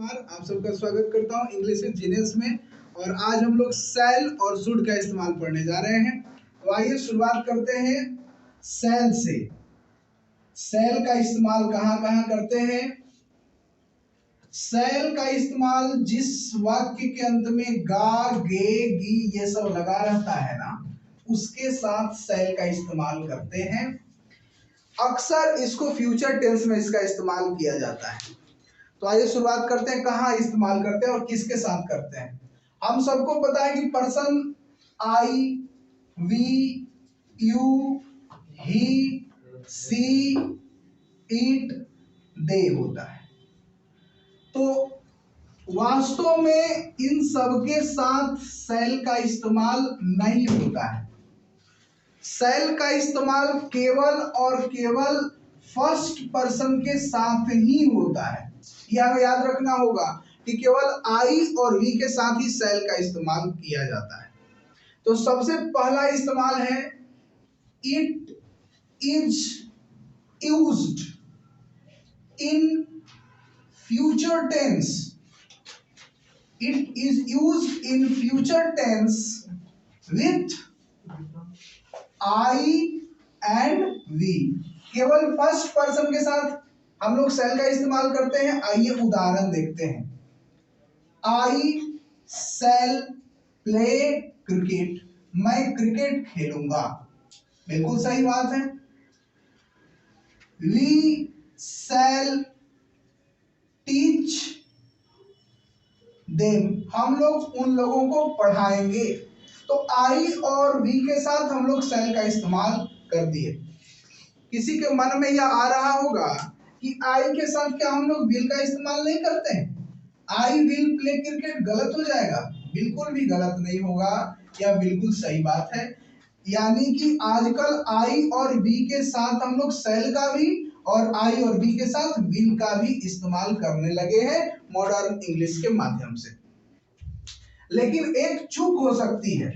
आप सबका स्वागत करता हूं इंग्लिश विद जीनियस में। और आज हम लोग सेल और शुड का इस्तेमाल पढ़ने जा रहे हैं। तो आइए शुरुआत करते हैं सेल से। सेल का इस्तेमाल कहाँ करते हैं? सेल का इस्तेमाल जिस वाक्य के अंत में गा, गे, गी ये सब लगा रहता है ना, उसके साथ सेल का इस्तेमाल करते हैं। अक्सर इसको फ्यूचर टेंस में इसका इस्तेमाल किया जाता है। तो आइए शुरुआत करते हैं कहाँ इस्तेमाल करते हैं और किसके साथ करते हैं। हम सबको पता है कि person I, we, you, he, she, it, they होता है। तो वास्तव में इन सबके साथ सेल का इस्तेमाल नहीं होता है। सेल का इस्तेमाल केवल और केवल फर्स्ट पर्सन के साथ ही होता है। यह हमें याद रखना होगा कि केवल आई और वी के साथ ही सेल का इस्तेमाल किया जाता है। तो सबसे पहला इस्तेमाल है it is used in future tense. It is used in future tense with I and we. केवल फर्स्ट पर्सन के साथ हम लोग सेल का इस्तेमाल करते हैं। आइए उदाहरण देखते हैं। I shall play cricket. मैं क्रिकेट खेलूंगा। बिल्कुल सही बात है। We shall teach them. हम लोग उन लोगों को पढ़ाएंगे। तो आई और वी के साथ हम लोग सेल का इस्तेमाल कर दिए। किसी के मन में यह आ रहा होगा कि आई के साथ क्या हम लोग विल का इस्तेमाल नहीं करते हैं? आई विल प्ले क्रिकेट गलत हो जाएगा? बिल्कुल भी गलत नहीं होगा, यह बिल्कुल सही बात है। यानी कि आजकल आई और वी के साथ हम लोग सेल का भी और आई और वी के साथ विल का भी इस्तेमाल करने लगे हैं मॉडर्न इंग्लिश के माध्यम से। लेकिन एक चूक हो सकती है।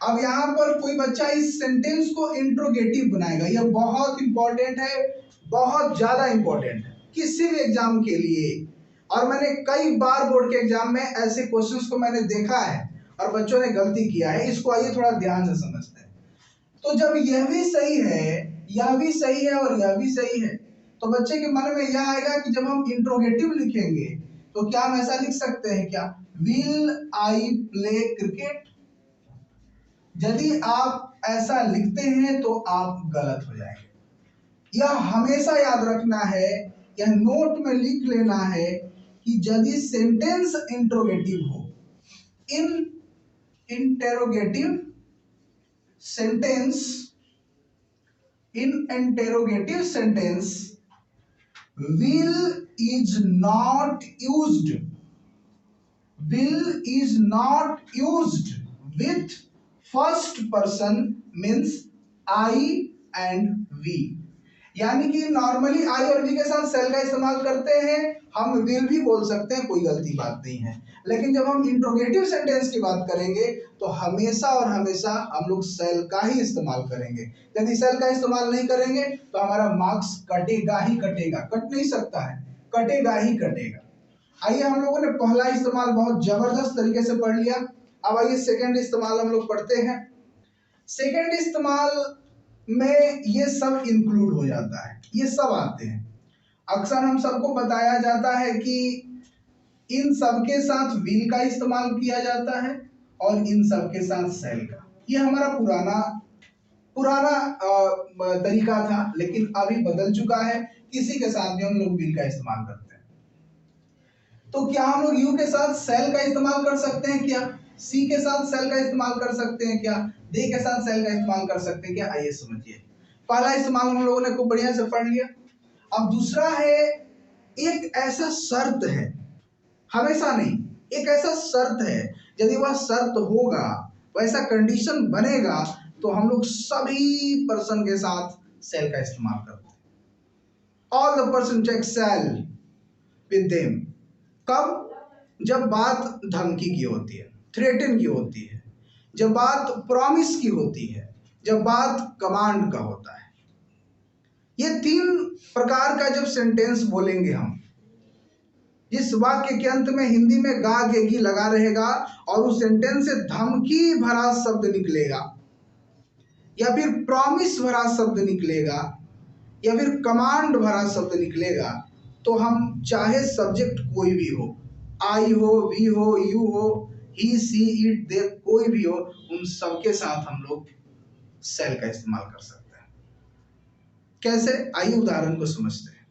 अब यहाँ पर कोई बच्चा इस सेंटेंस को इंट्रोगेटिव बनाएगा। यह बहुत इंपॉर्टेंट है, बहुत ज्यादा इंपॉर्टेंट है किसी भी एग्जाम के लिए। और मैंने कई बार बोर्ड के एग्जाम में ऐसे क्वेश्चंस को मैंने देखा है और बच्चों ने गलती किया है। इसको आइए थोड़ा ध्यान से समझते हैं। तो जब यह भी सही है, यह भी सही है और यह भी सही है, तो बच्चे के मन में यह आएगा कि जब हम इंट्रोगेटिव लिखेंगे तो क्या हम ऐसा लिख सकते हैं क्या, विल आई प्ले क्रिकेट? यदि आप ऐसा लिखते हैं तो आप गलत हो जाएंगे। यह हमेशा याद रखना है, यह नोट में लिख लेना है कि यदि सेंटेंस इंट्रोगेटिव हो, in interrogative sentence, in interrogative sentence will is not used, will is not used with first person means I and we। यानी कि नॉर्मली आई और वी के साथ सेल का इस्तेमाल करते हैं। हम विल भी बोल सकते हैं, कोई गलती बात नहीं है। लेकिन जब हम इंट्रोगेटिव सेंटेंस की बात करेंगे तो हमेशा और हमेशा हम लोग सेल का ही इस्तेमाल करेंगे। यदि सेल का इस्तेमाल नहीं करेंगे तो हमारा मार्क्स कटेगा ही कटेगा, कट नहीं सकता है, कटेगा ही कटेगा। आइए, हम लोगों ने पहला इस्तेमाल बहुत जबरदस्त तरीके से पढ़ लिया। अब आइए सेकंड इस्तेमाल हम लोग पढ़ते हैं। सेकंड इस्तेमाल में ये सब इंक्लूड हो जाता है, ये सब आते हैं। अक्सर हम सबको बताया जाता है कि इन सब के साथ विल का इस्तेमाल किया जाता है और इन सब के साथ सेल का। ये हमारा पुराना तरीका था, लेकिन अभी बदल चुका है। किसी के साथ भी हम लोग विल का इस्तेमाल करते हैं। तो क्या हम लोग यू के साथ सेल का इस्तेमाल कर सकते हैं क्या? सी के साथ सेल का इस्तेमाल कर सकते हैं क्या? दे के साथ सेल का इस्तेमाल कर सकते हैं क्या? आइए समझिए। पहला इस्तेमाल हम लोगों ने खूब बढ़िया से पढ़ लिया। अब दूसरा है, एक ऐसा शर्त है, हमेशा नहीं, एक ऐसा शर्त है, यदि वह शर्त होगा, वैसा कंडीशन बनेगा तो हम लोग सभी पर्सन के साथ सेल का इस्तेमाल करते हैं। All the person take shall with them. कब? जब बात धमकी की होती है, थ्रेटन की होती है, जब बात प्रॉमिस की होती है, जब बात कमांड का होता है। ये तीन प्रकार का जब सेंटेंस बोलेंगे हम, जिस वाक्य के अंत में हिंदी में गा गेगी लगा रहेगा और उस सेंटेंस से धमकी भरा शब्द निकलेगा या फिर प्रॉमिस भरा शब्द निकलेगा या फिर कमांड भरा शब्द निकलेगा, तो हम चाहे सब्जेक्ट कोई भी हो, आई हो, वी हो, यू हो, ही, सी, इट, दे, कोई भी हो, उन सबके साथ हम लोग सेल का इस्तेमाल कर सकते हैं। कैसे? आइए उदाहरण को समझते हैं।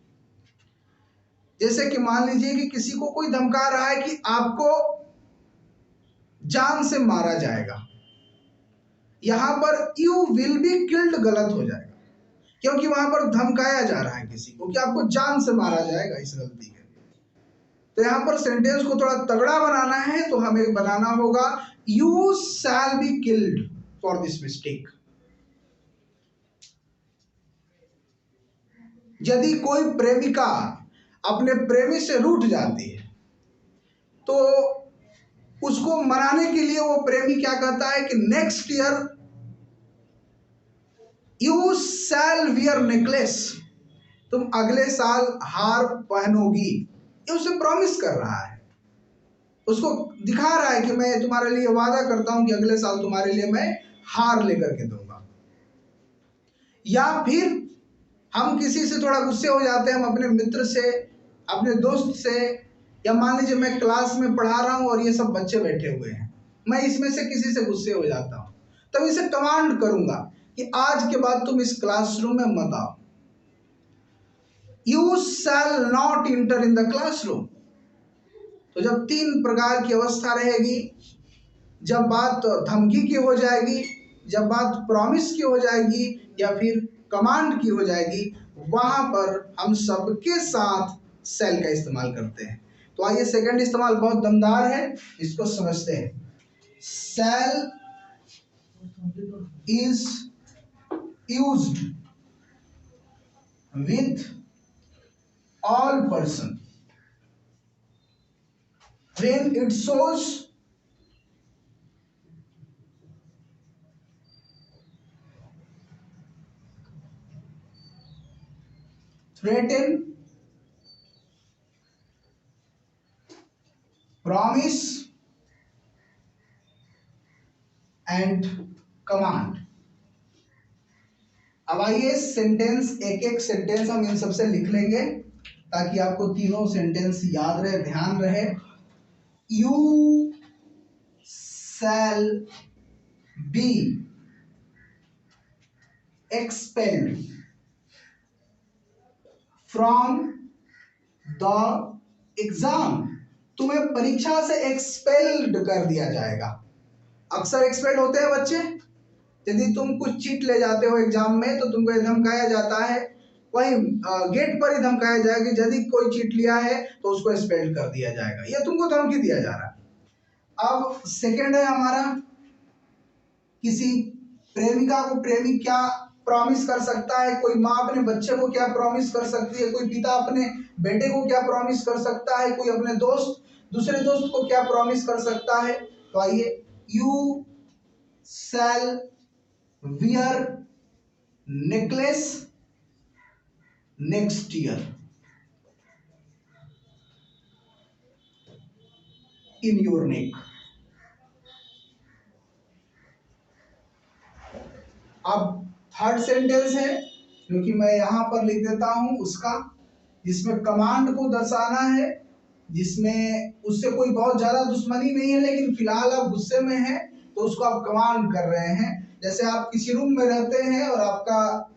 जैसे कि मान लीजिए कि किसी को कोई धमका रहा है कि आपको जान से मारा जाएगा, यहां पर यू विल बी किल्ड गलत हो जाएगा, क्योंकि वहां पर धमकाया जा रहा है किसी को कि आपको जान से मारा जाएगा इस गलती के। तो यहां पर सेंटेंस को थोड़ा तगड़ा बनाना है तो हमें बनाना होगा you shall be killed for this mistake. यदि कोई प्रेमिका अपने प्रेमी से रूठ जाती है तो उसको मनाने के लिए वो प्रेमी क्या कहता है कि next year you shall wear necklace, तुम अगले साल हार पहनोगी। ये उसे प्रॉमिस कर रहा है, उसको दिखा रहा है कि मैं तुम्हारे लिए वादा करता हूं कि अगले साल तुम्हारे लिए मैं हार लेकर के दूंगा। या फिर हम किसी से थोड़ा गुस्से हो जाते हैं, हम अपने मित्र से, अपने दोस्त से, या मान लीजिए मैं क्लास में पढ़ा रहा हूं और ये सब बच्चे बैठे हुए हैं, मैं इसमें से किसी से गुस्से हो जाता हूं, तब इसे कमांड करूंगा कि आज के बाद तुम इस क्लासरूम में मत आओ। You shall not inter in the classroom. तो जब तीन प्रकार की अवस्था रहेगी, जब बात धमकी की हो जाएगी, जब बात प्रॉमिस की हो जाएगी या फिर कमांड की हो जाएगी, वहां पर हम सबके साथ सेल का इस्तेमाल करते हैं। तो आइए सेकंड इस्तेमाल बहुत दमदार है, इसको समझते हैं। Shall is used with all person when it shows threaten, promise and command। अब आइए सेंटेंस, एक एक सेंटेंस हम इन सबसे लिख लेंगे ताकि आपको तीनों सेंटेंस याद रहे, ध्यान रहे। You shall be expelled from the exam। तुम्हें परीक्षा से एक्सपेल्ड कर दिया जाएगा। अक्सर एक्सपेल्ड होते हैं बच्चे, यदि तुम कुछ चीट ले जाते हो एग्जाम में तो तुमको धमकाया जाता है, वही गेट पर ही धमकाया जाएगा कि यदि कोई चीट लिया है तो उसको एक्सपेल्ड कर दिया जाएगा, यह तुमको धमकी दिया जा रहा है। अब सेकंड है हमारा, किसी प्रेमिका को प्रेमी क्या प्रॉमिस कर सकता है, कोई माँ अपने बच्चे को क्या प्रॉमिस कर सकती है, कोई पिता अपने बेटे को क्या प्रॉमिस कर सकता है, कोई अपने दोस्त दूसरे दोस्त को क्या प्रॉमिस कर सकता है। तो आइए, you shall wear necklace next year in your neck. अब थर्ड सेंटेंस है जो कि मैं यहां पर लिख देता हूं उसका, जिसमें कमांड को दर्शाना है, जिसमें उससे कोई बहुत ज्यादा दुश्मनी नहीं है लेकिन फिलहाल आप गुस्से में हैं तो उसको आप कमांड कर रहे हैं। जैसे आप किसी रूम में रहते हैं और आपका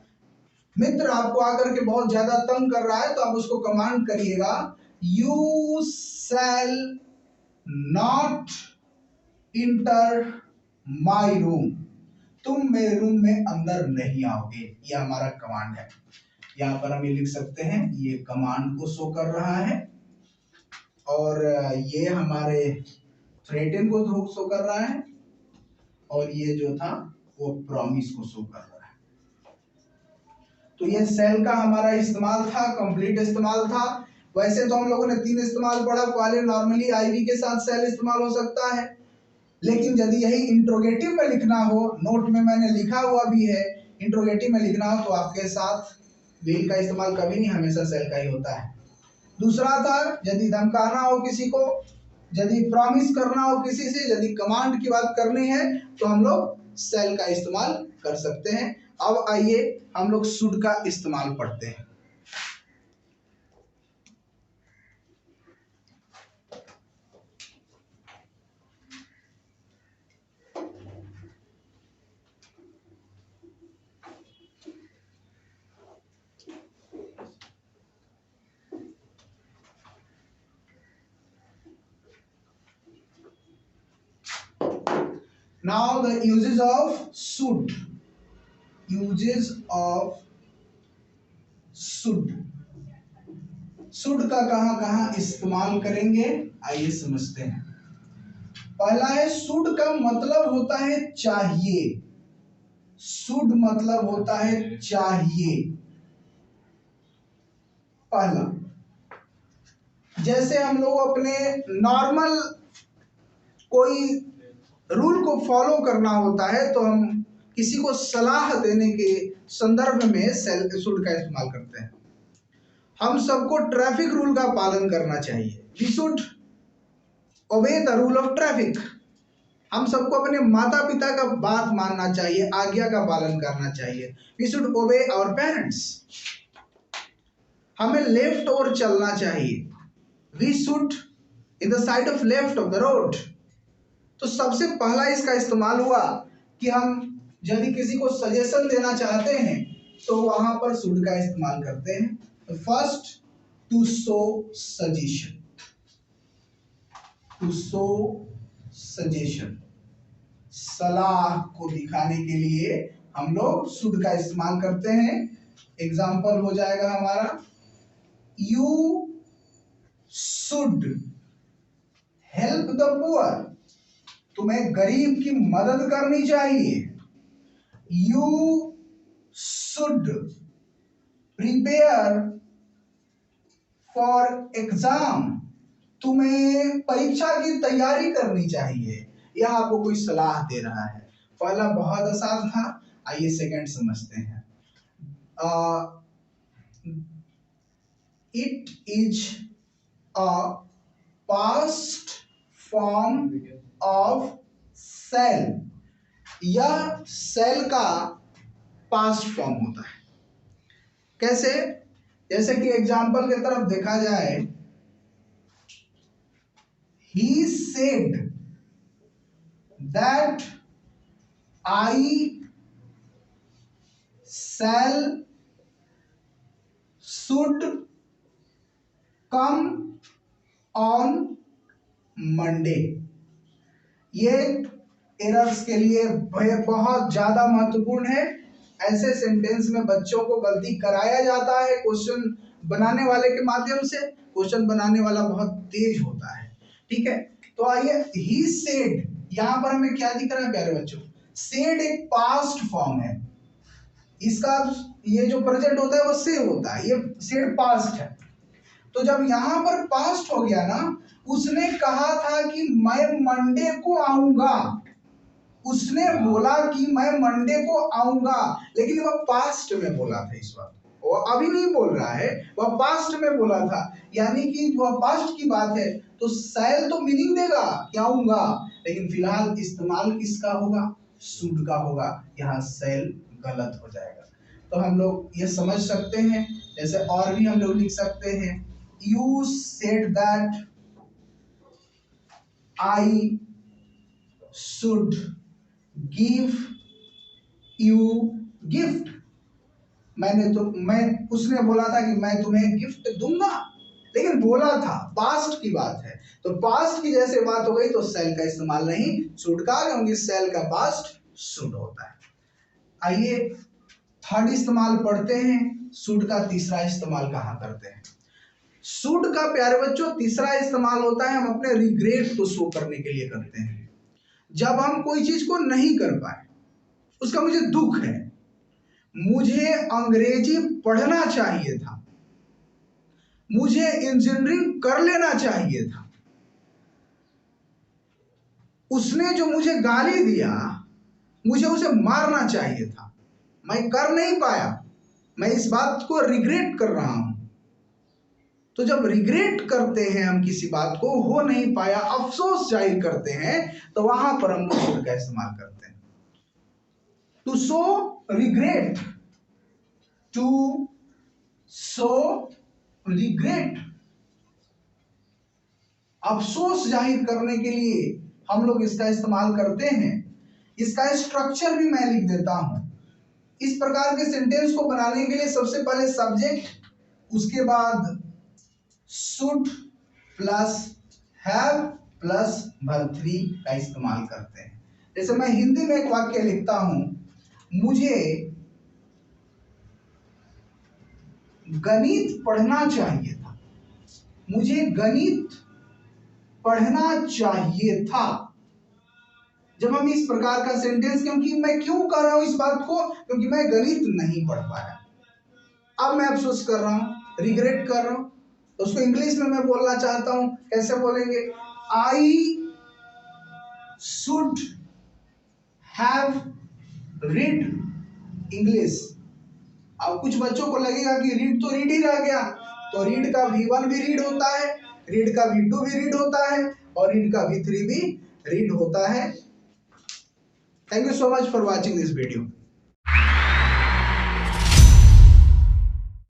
मित्र आपको आकर के बहुत ज्यादा तंग कर रहा है तो आप उसको कमांड करिएगा, you shall not inter my room. तुम मेरे रूम में अंदर नहीं आओगे, ये हमारा कमांड है। यहाँ पर हम ये लिख सकते हैं, ये कमांड को शो कर रहा है और ये हमारे थ्रेटन को शो कर रहा है और ये जो था वो प्रॉमिस को शो कर रहा है। तो ये सेल का हमारा इस्तेमाल था, कंप्लीट इस्तेमाल था। वैसे तो हम लोगों ने तीन इस्तेमाल पढ़ा, पहले नॉर्मली आईवी के साथ सेल इस्तेमाल हो सकता है, लेकिन यदि यही इंट्रोगेटिव में लिखना हो, नोट में मैंने लिखा हुआ भी है, इंट्रोगेटिव में लिखना हो तो आपके साथ विल का इस्तेमाल कभी नहीं, हमेशा सेल का ही होता है। दूसरा था यदि धमकाना हो किसी को, यदि प्रॉमिस करना हो किसी से, यदि कमांड की बात करनी है तो हम लोग सेल का इस्तेमाल कर सकते हैं। अब आइए हम लोग शुड का इस्तेमाल पढ़ते हैं। Now the uses of should. Uses of should. should का कहाँ कहाँ इस्तेमाल करेंगे आइए समझते हैं। पहला है should का मतलब होता है चाहिए। should मतलब होता है चाहिए। पहला, जैसे हम लोग अपने नॉर्मल कोई रूल को फॉलो करना होता है तो हम किसी को सलाह देने के संदर्भ में शुड का इस्तेमाल करते हैं। हम सबको ट्रैफिक रूल का पालन करना चाहिए। We should obey the rule of traffic. हम सबको अपने माता पिता का बात मानना चाहिए, आज्ञा का पालन करना चाहिए। We should obey our parents. हमें लेफ्ट ओर चलना चाहिए। We should in the side of left of the road. तो सबसे पहला इसका इस्तेमाल हुआ कि हम यदि किसी को सजेशन देना चाहते हैं तो वहां पर शुड का इस्तेमाल करते हैं। First, to show suggestion. To show suggestion, सलाह को दिखाने के लिए हम लोग शुड का इस्तेमाल करते हैं। एग्जाम्पल हो जाएगा हमारा, you should help the poor. तुम्हें गरीब की मदद करनी चाहिए। You should prepare for exam. तुम्हें परीक्षा की तैयारी करनी चाहिए। यह आपको कोई सलाह दे रहा है। पहला बहुत आसान था, आइए सेकंड समझते हैं। It is a past form of shall. यह सेल का पास्ट फॉर्म होता है। कैसे? जैसे कि एग्जाम्पल की तरफ देखा जाए, he said that I should come on Monday। ये एरर्स के लिए बहुत ज्यादा महत्वपूर्ण है। ऐसे सेंटेंस में बच्चों को गलती कराया जाता है क्वेश्चन बनाने वाले के माध्यम से। क्वेश्चन बनाने वाला बहुत तेज होता है, ठीक है। तो आइए, ही सेड, यहां पर हमें क्या दिख रहा है प्यारे बच्चों? सेड एक पास्ट फॉर्म है। इसका ये जो प्रेजेंट होता है वो से होता है, ये सेड पास्ट है। तो जब यहां पर पास्ट हो गया ना, उसने कहा था कि मैं मंडे को आऊंगा। उसने बोला कि मैं मंडे को आऊंगा, लेकिन वह पास्ट में बोला था। इस बात वो अभी नहीं बोल रहा है, वह पास्ट में बोला था। यानी कि वह पास्ट की बात है तो शैल तो मीनिंग देगा कि आऊंगा, लेकिन फिलहाल इस्तेमाल किसका होगा? शुड का होगा। यहाँ शैल गलत हो जाएगा। तो हम लोग ये समझ सकते हैं। जैसे और भी हम लोग लिख सकते हैं, you said that I should give you gift. उसने बोला था कि मैं तुम्हें गिफ्ट दूंगा, लेकिन बोला था, पास्ट की बात है। तो पास्ट की जैसे बात हो गई तो सेल का इस्तेमाल नहीं, शुड का, क्योंकि सेल का पास्ट शुड होता है। आइए थर्ड इस्तेमाल पढ़ते हैं। शुड का तीसरा इस्तेमाल कहाँ करते हैं? शुड का प्यारे बच्चों तीसरा इस्तेमाल होता है, हम अपने रिग्रेट को शो करने के लिए करते हैं। जब हम कोई चीज को नहीं कर पाए, उसका मुझे दुख है, मुझे अंग्रेजी पढ़ना चाहिए था, मुझे इंजीनियरिंग कर लेना चाहिए था, उसने जो मुझे गाली दिया मुझे उसे मारना चाहिए था, मैं कर नहीं पाया, मैं इस बात को रिग्रेट कर रहा हूं। तो जब रिग्रेट करते हैं हम किसी बात को, हो नहीं पाया, अफसोस जाहिर करते हैं, तो वहां पर हम लोग शुड का इस्तेमाल करते हैं। To show regret, to show regret, अफसोस जाहिर करने के लिए हम लोग इसका इस्तेमाल करते हैं। इसका स्ट्रक्चर भी मैं लिख देता हूं। इस प्रकार के सेंटेंस को बनाने के लिए सबसे पहले सब्जेक्ट, उसके बाद should plus have plus verb 3 का इस्तेमाल करते हैं। जैसे मैं हिंदी में एक वाक्य लिखता हूं, मुझे गणित पढ़ना चाहिए था। मुझे गणित पढ़ना चाहिए था। जब हम इस प्रकार का सेंटेंस, क्योंकि मैं क्यों कर रहा हूं इस बात को, क्योंकि मैं गणित नहीं पढ़ पाया, अब मैं अफसोस कर रहा हूं, रिग्रेट कर रहा हूं, तो उसको इंग्लिश में मैं बोलना चाहता हूं। कैसे बोलेंगे? I should have read English. अब कुछ बच्चों को लगेगा कि रीड तो रीड ही रह गया, तो रीड का V1 भी रीड होता है, रीड का V2 भी रीड होता है, और रीड का V3 भी रीड होता है। Thank you so much for watching this video.